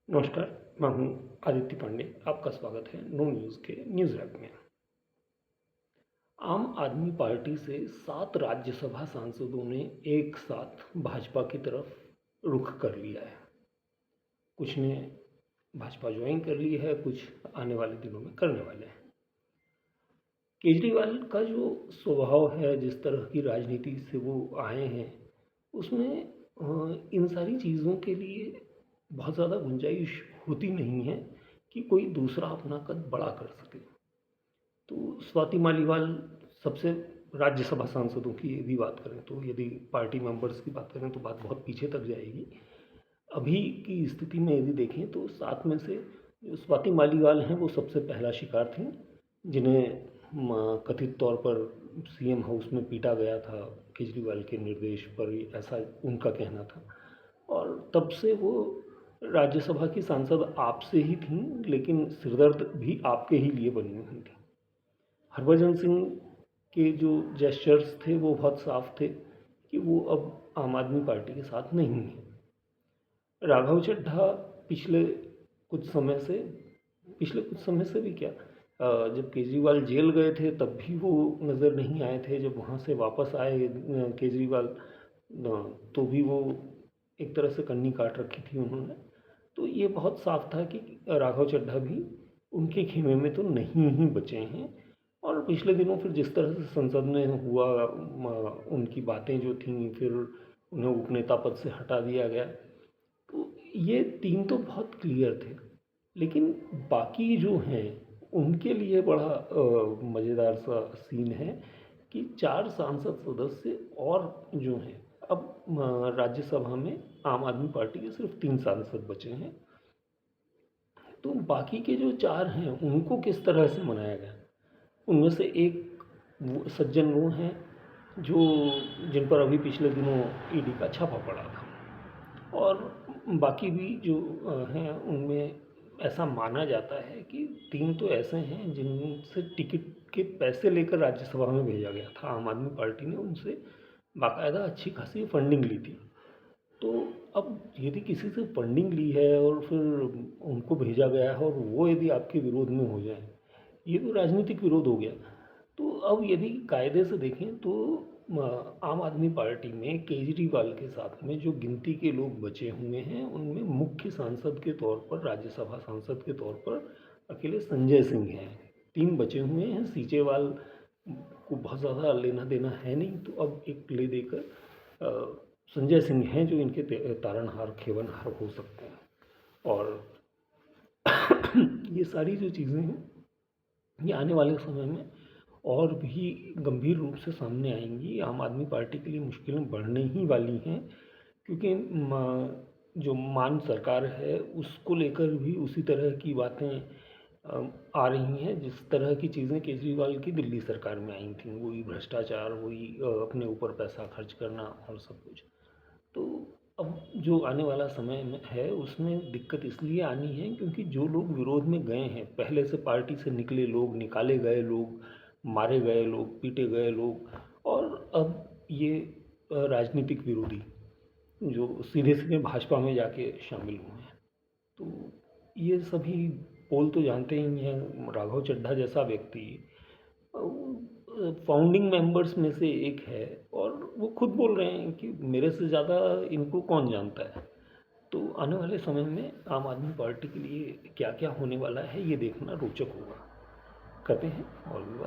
नमस्कार, मैं हूं आदित्य पांडे। आपका स्वागत है नो न्यूज़ के न्यूज़ रैप में। आम आदमी पार्टी से 7 राज्यसभा सांसदों ने एक साथ भाजपा की तरफ रुख कर लिया है। कुछ ने भाजपा ज्वाइन कर ली है, कुछ आने वाले दिनों में करने वाले हैं। केजरीवाल का जो स्वभाव है, जिस तरह की राजनीति से वो आए हैं, उसमें इन सारी चीज़ों के लिए बहुत ज़्यादा गुंजाइश होती नहीं है कि कोई दूसरा अपना कद बड़ा कर सके। तो स्वाति मालीवाल सबसे राज्यसभा सांसदों की यदि बात करें, तो यदि पार्टी मेंबर्स की बात करें तो बात बहुत पीछे तक जाएगी। अभी की स्थिति में यदि देखें तो 7 में से जो स्वाति मालीवाल हैं वो सबसे पहला शिकार थी, जिन्हें कथित तौर पर सीएम हाउस में पीटा गया था केजरीवाल के निर्देश पर, ऐसा उनका कहना था। और तब से वो राज्यसभा की सांसद आप से ही थीं, लेकिन सिरदर्द भी आपके ही लिए बनी हुई थी। हरभजन सिंह के जो जेस्चर्स थे वो बहुत साफ थे कि वो अब आम आदमी पार्टी के साथ नहीं है। राघव चड्ढा पिछले कुछ समय से भी क्या, जब केजरीवाल जेल गए थे तब भी वो नज़र नहीं आए थे। जब वहाँ से वापस आए केजरीवाल, तो भी वो एक तरह से कन्नी काट रखी थी उन्होंने। तो ये बहुत साफ था कि राघव चड्ढा भी उनके खेमे में तो नहीं ही बचे हैं। और पिछले दिनों फिर जिस तरह से संसद में हुआ, उनकी बातें जो थीं, फिर उन्हें उपनेता पद से हटा दिया गया। तो ये 3 तो बहुत क्लियर थे, लेकिन बाकी जो हैं उनके लिए बड़ा मज़ेदार सा सीन है कि 4 सांसद सदस्य और जो हैं, अब राज्यसभा में आम आदमी पार्टी के सिर्फ 3 सांसद बचे हैं। तो बाकी के जो 4 हैं उनको किस तरह से मनाया गया? उनमें से एक सज्जन वो हैं जो जिन पर अभी पिछले दिनों ईडी का छापा पड़ा था। और बाकी भी जो हैं उनमें ऐसा माना जाता है कि 3 तो ऐसे हैं जिनसे टिकट के पैसे लेकर राज्यसभा में भेजा गया था। आम आदमी पार्टी ने उनसे बाकायदा अच्छी खासी फंडिंग ली थी। तो अब यदि किसी से फंडिंग ली है और फिर उनको भेजा गया है और वो यदि आपके विरोध में हो जाए, ये तो राजनीतिक विरोध हो गया। तो अब यदि कायदे से देखें तो आम आदमी पार्टी में केजरीवाल के साथ में जो गिनती के लोग बचे हुए हैं, उनमें मुख्य सांसद के तौर पर, राज्यसभा सांसद के तौर पर अकेले संजय सिंह हैं। 3 बचे हुए हैं। सीचेवाल को बहुत ज़्यादा लेना देना है नहीं, तो अब एक ले देकर संजय सिंह हैं जो इनके तारणहार खेवनहार हो सकते हैं। और ये सारी जो चीज़ें हैं ये आने वाले समय में और भी गंभीर रूप से सामने आएंगी। आम आदमी पार्टी के लिए मुश्किलें बढ़ने ही वाली हैं, क्योंकि जो मान सरकार है उसको लेकर भी उसी तरह की बातें आ रही हैं जिस तरह की चीज़ें केजरीवाल की दिल्ली सरकार में आई थी। वही भ्रष्टाचार, वही अपने ऊपर पैसा खर्च करना और सब कुछ। तो अब जो आने वाला समय में है उसमें दिक्कत इसलिए आनी है क्योंकि जो लोग विरोध में गए हैं, पहले से पार्टी से निकले लोग, निकाले गए लोग, मारे गए लोग, पीटे गए लोग, और अब ये राजनीतिक विरोधी जो सीधे सीधे भाजपा में जाके शामिल हुए हैं। तो ये सभी पोल तो जानते ही हैं। राघव चड्ढा जैसा व्यक्ति फाउंडिंग मेंबर्स में से एक है, और वो खुद बोल रहे हैं कि मेरे से ज़्यादा इनको कौन जानता है। तो आने वाले समय में आम आदमी पार्टी के लिए क्या क्या होने वाला है ये देखना रोचक होगा। करते हैं और भी बात।